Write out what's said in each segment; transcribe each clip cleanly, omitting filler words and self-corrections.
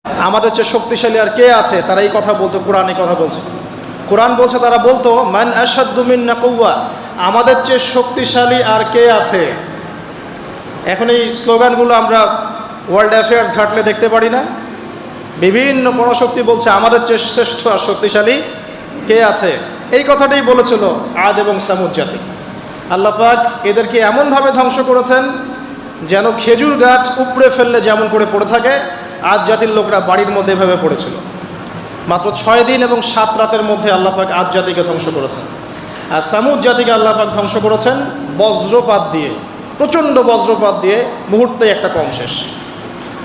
আমাদের চেয়ে শক্তিশালী আর কে আছে, তারা এই কথা বলতো, কোরআন এই কথা বলছে। কোরআন বলছে, তারা বলতো মান আশাদ্দু মিন্না কুওয়া, আমাদের চেয়ে শক্তিশালী আর কে আছে। এখন এই স্লোগানগুলো আমরা ওয়ার্ল্ড অ্যাফেয়ার্স ঘাটলে দেখতে পারি না? বিভিন্ন পরাশক্তি বলছে আমাদের চেয়ে শ্রেষ্ঠ আর শক্তিশালী কে আছে। এই কথাটাই বলেছিল আদ এবং সামুদ জাতি। আল্লাহ পাক এদেরকে এমনভাবে ধ্বংস করেছেন যেন খেজুর গাছ উপড়ে ফেললে যেমন করে পড়ে থাকে, আদ জাতির লোকরা বাড়ির মধ্যে এভাবে পড়েছিল। মাত্র 6 দিন এবং 7 রাতের মধ্যে আল্লাহ পাক আদ জাতিকে ধ্বংস করেছেন। আর সামুদ জাতিকে আল্লাহ পাক ধ্বংস করেছেন বজ্রপাত দিয়ে, প্রচণ্ড বজ্রপাত দিয়ে, মুহূর্তে একটা কম শেষ।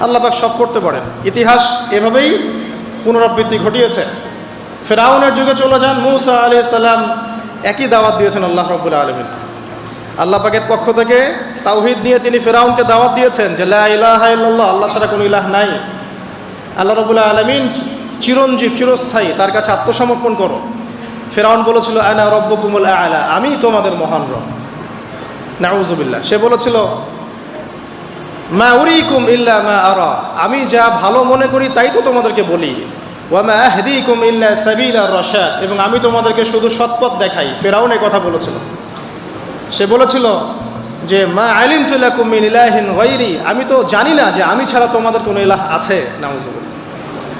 আল্লাহ পাক সব করতে পারেন। ইতিহাস এভাবেই পুনরাবৃত্তি ঘটিয়েছে। ফেরাউনের যুগে চলে যান, মূসা আলাইহিস সালাম একই দাওয়াত দিয়েছেন আল্লাহ রাব্বুল আলামিন। আল্লাহ পাকের পক্ষ থেকে তাওহীদ নিয়ে তিনি ফেরাউনকে দাওয়াত দিয়েছেন যে লা ইলাহা ইল্লাল্লাহ, আল্লাহ ছাড়া কোনো ইলাহ নাই। আল্লাহ রাব্বুল আলামিন চিরঞ্জীব, চিরস্থায়ী, তার কাছে আত্মসমর্পণ করো। ফেরাউন বলেছিল আনা রব্বুকুমুল আ'লা, আমি তোমাদের মহান রব। নাউযুবিল্লাহ। সে বলেছিল মা উরিকুম ইল্লা মা আরা, আমি যা ভালো মনে করি তাই তো তোমাদেরকে বলি। ওয়া মা আহদিকুম ইল্লা সাবিলার রাশাদ, এবং আমি তোমাদেরকে শুধু সৎপথ দেখাই। ফেরাউন এই কথা বলেছিল। সে বলেছিল যে মা আলিমতু লাকুম মিন ইলাহিন গায়রি, আমি তো জানি না যে আমি ছাড়া তোমাদের কোনো ইলাহ আছে। নাউযুবিল্লাহ।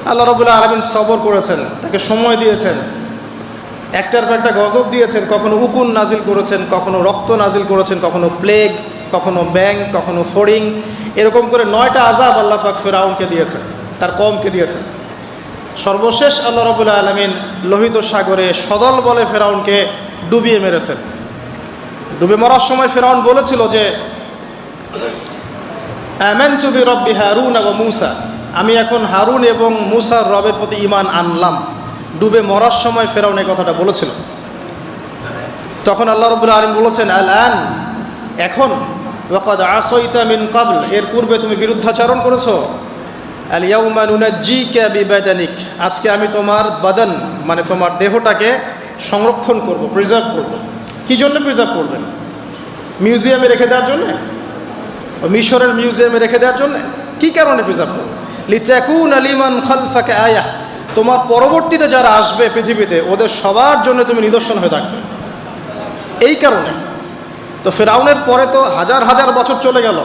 আল্লাহ রাব্বুল আলামিন সবর করেছেন, তাকে সময় দিয়েছেন, একটার পর একটা গজব দিয়েছেন। কখনো উকুন নাজিল করেছেন, কখনো রক্ত নাজিল করেছেন, কখনো প্লেগ, কখনো ব্যাং, কখনো ফড়িং, এরকম করে 9টা আযাব আল্লাহ পাক ফেরাউনকে দিয়েছেন, তার কওমকে দিয়েছেন। সর্বশেষ আল্লাহ রাব্বুল আলামিন লোহিত সাগরে সদল বলে ফেরাউনকে ডুবিয়ে মেরেছেন। ডুবে মরার সময় ফেরাউন বলেছিল যে আমানতু বিরব্বি হারুন ওয়া মূসা, আমি এখন হারুন এবং মূসার রবের প্রতি ঈমান আনলাম। ডুবে মরার সময় ফেরাউন এই কথাটা বলেছিল। তখন আল্লাহ রাব্বুল আলামিন বলেছেন আল আন, এখন, ওয়াকাদ আসাইতা মিন ক্বাবল, এর পূর্বে তুমি বিরুদ্ধাচরণ করেছো। আল ইয়াউমা নুনাজ্জিকা বিবাদানিক, আজকে আমি তোমার বাদান মানে তোমার দেহটাকে সংরক্ষণ করব, প্রিজার্ভ করব। কি জন্য প্রিজার্ভ করবেন? মিউজিয়ামে রেখে দেওয়ার জন্য? মিশরের মিউজিয়ামে রেখে দেওয়ার জন্য? কি কারণে প্রিজার্ভ করব? লিতাকুনা লিমান খালফাকা আয়াহ, তোমার পরবর্তীতে যারা আসবে পৃথিবীতে ওদের সবার জন্য তুমি নিদর্শন হয়ে থাকবে, এই কারণে। তো ফেরাউনের পরে তো হাজার হাজার বছর চলে গেল,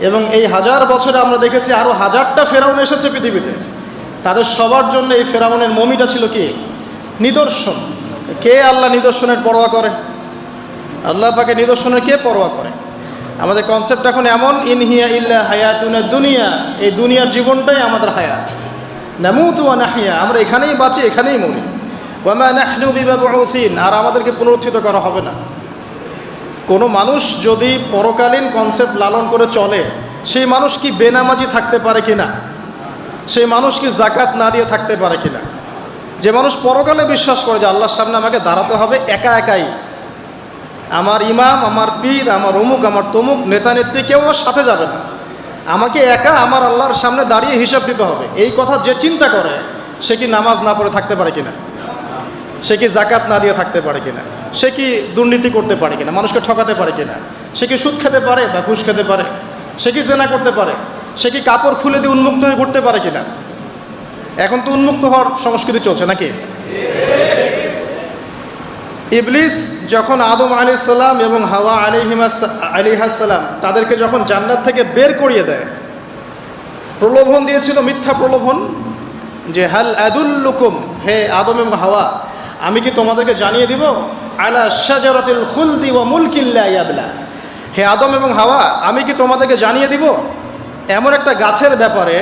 এবং এই হাজার বছরে আমরা দেখেছি আরও 1000টা ফেরাউন এসেছে পৃথিবীতে। তাদের সবার জন্য এই ফেরাউনের মমিটা ছিল কি? নিদর্শন। কে আল্লাহ নিদর্শনের পরোয়া করে? আল্লাহ পাকে নিদর্শনের কে পরোয়া করে? আমাদের কনসেপ্ট এখন এমন, ইনহিয়া ইল্লা হায়াতুনা দুনিয়া, এই দুনিয়ার জীবনটাই আমাদের হায়াত। নামুতু ওয়া নাহইয়া, আমরা এখানেই বাঁচি, এখানেই মরি। ওয়া মা নাহনু বিমাবউসিন, আর আমাদেরকে পুনরুত্থিত করা হবে না। কোনো মানুষ যদি পরকালীন কনসেপ্ট লালন করে চলে, সেই মানুষ কি বেনামাজি থাকতে পারে কিনা? সেই মানুষ কি জাকাত না দিয়ে থাকতে পারে কিনা? যে মানুষ পরকালে বিশ্বাস করে যে আল্লাহর সামনে আমাকে দাঁড়াতে হবে একা একাই, আমার ইমাম, আমার পীর, আমার অমুক, আমার তমুক, নেতা নেত্রী কেউ আমার সাথে যাবে না, আমাকে একা আমার আল্লাহর সামনে দাঁড়িয়ে হিসাব দিতে হবে, এই কথা যে চিন্তা করে, সে কি নামাজ না পড়ে থাকতে পারে কিনা? সে কি জাকাত না দিয়ে থাকতে পারে কিনা? সে কি দুর্নীতি করতে পারে কিনা? মানুষকে ঠকাতে পারে কিনা? সে কি সুদ খেতে পারে বা ঘুষ খেতে পারে? সে কি জেনা করতে পারে? সে কি কাপড় খুলে দিয়ে উন্মুক্ত হয়ে ঘুরতে পারে কিনা? এখন তো উন্মুক্ত হওয়ার সংস্কৃতি চলছে নাকি? ইবলিস যখন আদম আলাইহিস সালাম এবং হাওয়া আলাইহিস সালাম তাদেরকে যখন জান্নাত থেকে বের করিয়ে দেয়, প্রলোভন দিয়েছিল, মিথ্যা প্রলোভন, যে হাল আদুল্লুকুম, হে আদম এবং হাওয়া, আমি কি তোমাদেরকে জানিয়ে দিব আলা শাজারাতিল খুলদি ওয়া মুলকিন লা ইয়াবলা, হে আদম এবং হাওয়া, আমি কি তোমাদেরকে জানিয়ে দিব এমন একটা গাছের ব্যাপারে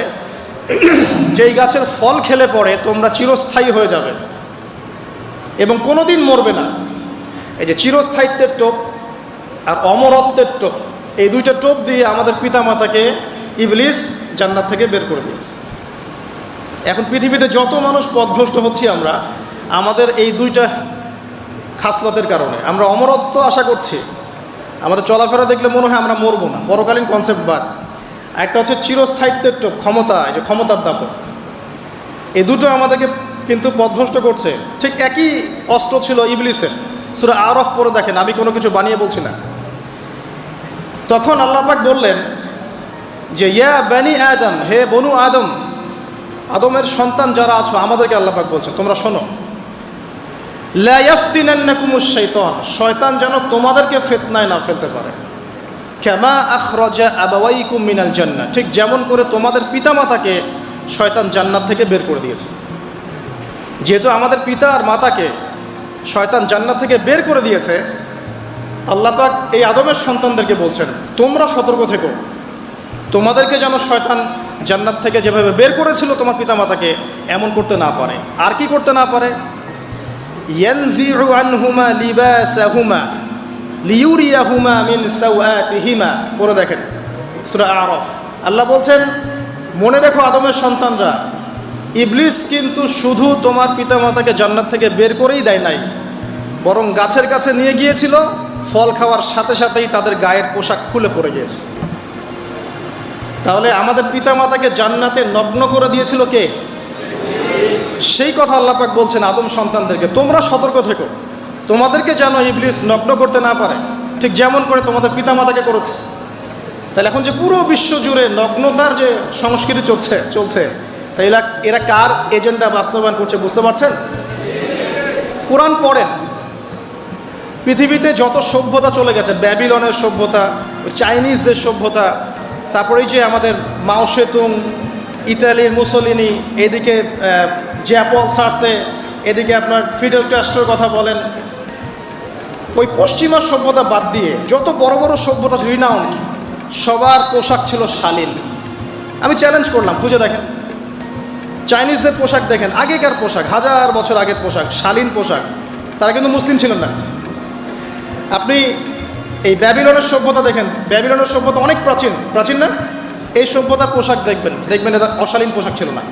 যেই গাছের ফল খেলে পরে তোমরা চিরস্থায়ী হয়ে যাবে এবং কোনোদিন মরবে না। এই যে চিরস্থায়িত্বের টোপ আর অমরত্বের টোপ, এই দুইটা টোপ দিয়ে আমাদের পিতামাতাকে ইবলিস জান্নাত থেকে বের করে দিয়েছে। এখন পৃথিবীতে যত মানুষ পথভ্রষ্ট হচ্ছি আমরা, আমাদের এই দুইটা খাসলতের কারণে। আমরা অমরত্ব আশা করছি, আমাদের চলাফেরা দেখলে মনে হয় আমরা মরবো না, পরকালীন কনসেপ্ট বাদ। একটা হচ্ছে চিরস্থায়িত্বের টোপ, ক্ষমতা, এই যে ক্ষমতার দাপট, এই দুটো আমাদেরকে কিন্তু পথভ্রষ্ট করছে। ঠিক একই অস্ত্র ছিল ইবলিসের। সূরা আরাফ পড়ে দেখেন, আমি কোনো কিছু বানিয়ে বলছি না। তখন আল্লাহ পাক বললেন যে ইয়া বানি আদম, হে বনু আদম, আদমের সন্তান যারা আছো আমাদেরকে আল্লাহ পাক বলছেন তোমরা শোনো, লা ইয়াফতিনান্নাকুমুশ শাইতান, শয়তান যেন তোমাদেরকে ফিতনায় না ফেলতে পারে। কামা আখরাজা আবাওয়াইকুম মিনাল জান্নাহ, ঠিক যেমন করে তোমাদের পিতামাতাকে শয়তান জান্নাত থেকে বের করে দিয়েছে। যেহেতু আমাদের পিতা আর মাতাকে শয়তান জান্নাত থেকে বের করে দিয়েছে, আল্লাহ পাক এই আদমের সন্তানদেরকে বলছেন তোমরা সতর্ক থেকো, তোমাদেরকে যেন শয়তান জান্নাত থেকে যেভাবে বের করেছিল তোমার পিতামাতাকে এমন করতে না পারে। আর কি করতে না পারে? ইয়ানজিউ আনহুমা লিবাসাহুমা লিউরিয়াহুমা মিন সাওআতিহিমা, পড়ে দেখেন সূরা আরাফ। আল্লাহ বলছেন মনে রেখো আদমের সন্তানরা, ইবলিস কিন্তু শুধু তোমার পিতামাতাকে জান্নাত থেকে বের করেই দেয় নাই, বরং গাছের কাছে নিয়ে গিয়েছিল, ফল খাওয়ার সাথে সাথেই তাদের গায়ের পোশাক খুলে পড়ে গিয়েছে। তাহলে আমাদের পিতামাতাকে জান্নাতে নগ্ন করে দিয়েছিল কে? সেই কথা আল্লাহ পাক বলছেন আদম সন্তানদেরকে তোমরা সতর্ক থেকো, তোমাদেরকে যেন ইবলিস নগ্ন করতে না পারে, ঠিক যেমন করে তোমাদের পিতামাতাকে করেছে। তাহলে এখন যে পুরো বিশ্ব জুড়ে নগ্নতার যে সংস্কৃতি চলছে তাই এরা কার এজেন্ডা বাস্তবায়ন করছে বুঝতে পারছেন? কোরআন পড়েন, পৃথিবীতে যত সভ্যতা চলে গেছে, ব্যাবিলনের সভ্যতা, চাইনিজদের সভ্যতা, তারপরে যে আমাদের মাও সেতুং, ইতালির মুসোলিনি, এদিকে জ্যাপল সার্তে, এদিকে আপনার ফিডেল ক্যাস্ট্রোর কথা বলেন, ওই পশ্চিমা সভ্যতা বাদ দিয়ে যত বড় বড় সভ্যতা রিনাউন্ড, সবার পোশাক ছিল শালীন। আমি চ্যালেঞ্জ করলাম, খুঁজে দেখেন চাইনিজদের পোশাক দেখেন, আগেকার পোশাক, 1000 বছর আগের পোশাক, শালীন পোশাক। তারা কিন্তু মুসলিম ছিলেন না। আপনি এই ব্যাবিলনের সভ্যতা দেখেন, ব্যাবিলনের সভ্যতা অনেক প্রাচীন না? এই সভ্যতার পোশাক দেখবেন এটা অশালীন পোশাক ছিল না।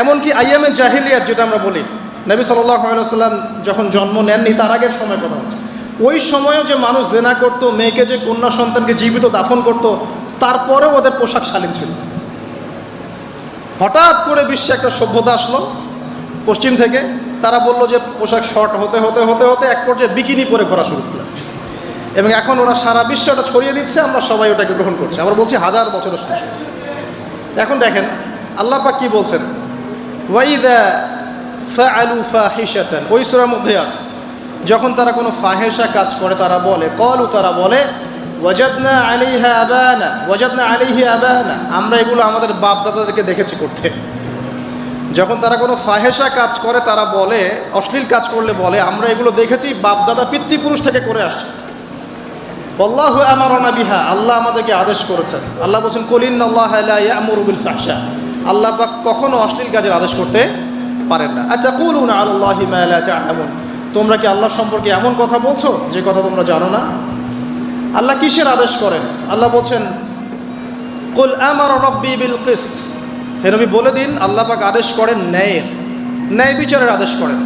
এমনকি আইয়ামে জাহিলিয়াত যেটা আমরা বলি, নবী সাল্লাল্লাহু আলাইহি ওয়াসাল্লাম যখন জন্ম নেননি তার আগের সময় কথা হচ্ছে, ওই সময়ও যে মানুষ জেনা করত, মেয়েকে যে কন্যা সন্তানকে জীবিত দাফন করত, তারপরেও ওদের পোশাক শালীন ছিল। হঠাৎ করে বিশ্বে একটা সভ্যতা আসলো পশ্চিম থেকে, তারা বলল যে পোশাক শর্ট হতে হতে হতে হতে এক পর্যায়ে বিকিনি পরে ঘোরা শুরু করলো, এবং এখন ওরা সারা বিশ্বে ওটা ছড়িয়ে দিচ্ছে, আমরা সবাই ওটাকে গ্রহণ করছি। আমরা বলছি 1000 বছরের সমস্যা। এখন দেখেন আল্লাহ পাক কি বলছেন, ওয়াইদা ফাআলু ফাহিশাতান, ওই সূরার মধ্যে আছে যখন তারা কোনো ফাহেসা কাজ করে তারা বলে, ক্বালু, তারা বলে ওয়াজাদনা আলাইহি আবানা, আমরা এগুলো আমাদের বাপ দাদাদেরকে দেখেছি করতে। যখন তারা কোনো ফাহেসা কাজ করে তারা বলে, অশ্লীল কাজ করলে বলে আমরা এগুলো দেখেছি বাপ দাদা পিতৃপুরুষ থেকে করে আসছে। আল্লাহু আমারানা বিহা, আল্লাহ আমাদেরকে আদেশ করেছেন। আল্লাহ বলছেন কুল ইন্নাল্লাহা লা ইয়া'মুরু বিল ফাহশা, আল্লাহ পাক কখনো অশ্লীল কাজের আদেশ করতে পারেন না। আতাকুলুনা আলাল্লাহি মা লা তা'লামুন, তোমরা কি আল্লাহ সম্পর্কে এমন কথা বলছো যে কথা তোমরা জানো না? আল্লাহ কিসের আদেশ করেন? আল্লাহ বলছেন কুল আমারা রাব্বি বিল কিসত, হে নবী বলে দিন আল্লাহ পাক আদেশ করেন ন্যায় বিচারের আদেশ করেন।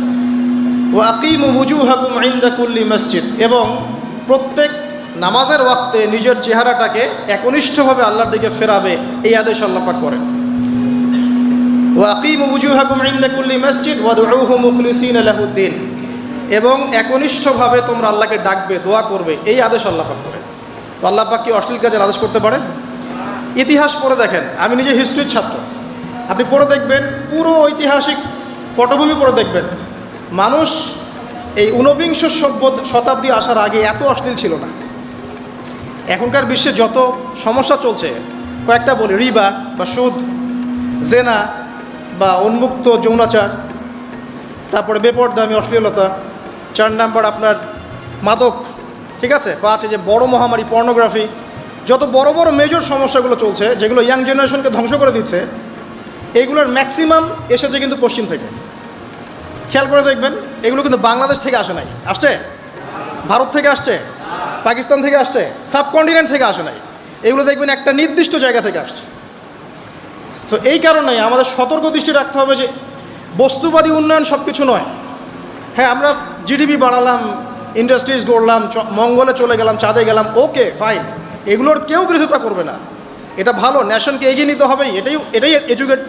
ওয়া আকিমু ওয়ুজুহাকুম ইনদা কুল্লি মসজিদ, এবং প্রত্যেক নামাজের ওয়াক্তে নিজের চেহারাটাকে একনিষ্ঠভাবে আল্লাহর দিকে ফেরাবে, এই আদেশ আল্লাহ পাক করেন। ওয়া আকিমু ওয়ুজুহাকুম ইনদা কুল্লি মসজিদ ওয়াদউহু মুখলিসিনা লাহুদ্দিন, এবং একনিষ্ঠভাবে তোমরা আল্লাহকে ডাকবে, দোয়া করবে, এই আদেশ আল্লাহ পাক করেন। তো আল্লাহ পাক কি অশ্লীল কাজের আদেশ করতে পারেন? ইতিহাস পড়ে দেখেন, আমি নিজে হিস্ট্রির ছাত্র, আপনি পড়ে দেখবেন, পুরো ঐতিহাসিক পটভূমি পড়ে দেখবেন, মানুষ এই ঊনবিংশ শতাব্দী আসার আগে এত অশ্লীল ছিল না। এখনকার বিশ্বে যত সমস্যা চলছে, কয়েকটা বলি, রিবা বা সুদ, জেনা বা উন্মুক্ত যৌনাচার, তারপরে বেপরদামি অশ্লীলতা, 4 নাম্বার আপনার মাদক, ঠিক আছে, 5 যে বড় মহামারী পর্নোগ্রাফি, যত বড় বড় মেজর সমস্যাগুলো চলছে যেগুলো ইয়াং জেনারেশনকে ধ্বংস করে দিচ্ছে, এইগুলোর ম্যাক্সিমাম এসেছে কিন্তু পশ্চিম থেকে। খেয়াল করে দেখবেন এগুলো কিন্তু বাংলাদেশ থেকে আসে নাই, আসছে ভারত থেকে আসছে, পাকিস্তান থেকে আসছে, সাবকন্টিনেন্ট থেকে আসে নাই, এগুলো দেখবেন একটা নির্দিষ্ট জায়গা থেকে আসছে। তো এই কারণে আমাদের সতর্ক দৃষ্টি রাখতে হবে যে বস্তুবাদী উন্নয়ন সব কিছু নয়। হ্যাঁ, আমরা জিডিপি বাড়ালাম, ইন্ডাস্ট্রিজ গড়লাম, মঙ্গলে চলে গেলাম, চাঁদে গেলাম, ওকে ফাইন, এগুলোর কেউ বিরোধিতা করবে না, এটা ভালো, ন্যাশনকে এগিয়ে নিতে হবে, এটাই এডুকেট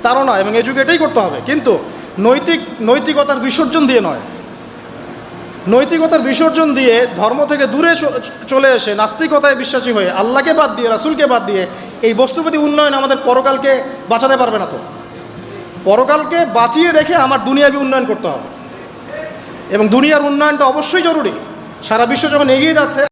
তারা এবং এডুকেটেই করতে হবে, কিন্তু নৈতিকতার বিসর্জন দিয়ে নয়। নৈতিকতার বিসর্জন দিয়ে ধর্ম থেকে দূরে চলে এসে নাস্তিকতায় বিশ্বাসী হয়ে আল্লাহকে বাদ দিয়ে, রাসূলকে বাদ দিয়ে এই বস্তুবাদী উন্নয়ন আমাদের পরকালকে বাঁচাতে পারবে না। তো পরকালকে বাঁচিয়ে রেখে আমার দুনিয়াবি উন্নয়ন করতে হবে, এবং দুনিয়ার উন্নয়নটা অবশ্যই জরুরি। সারা বিশ্ব যখন এগিয়ে যাচ্ছে,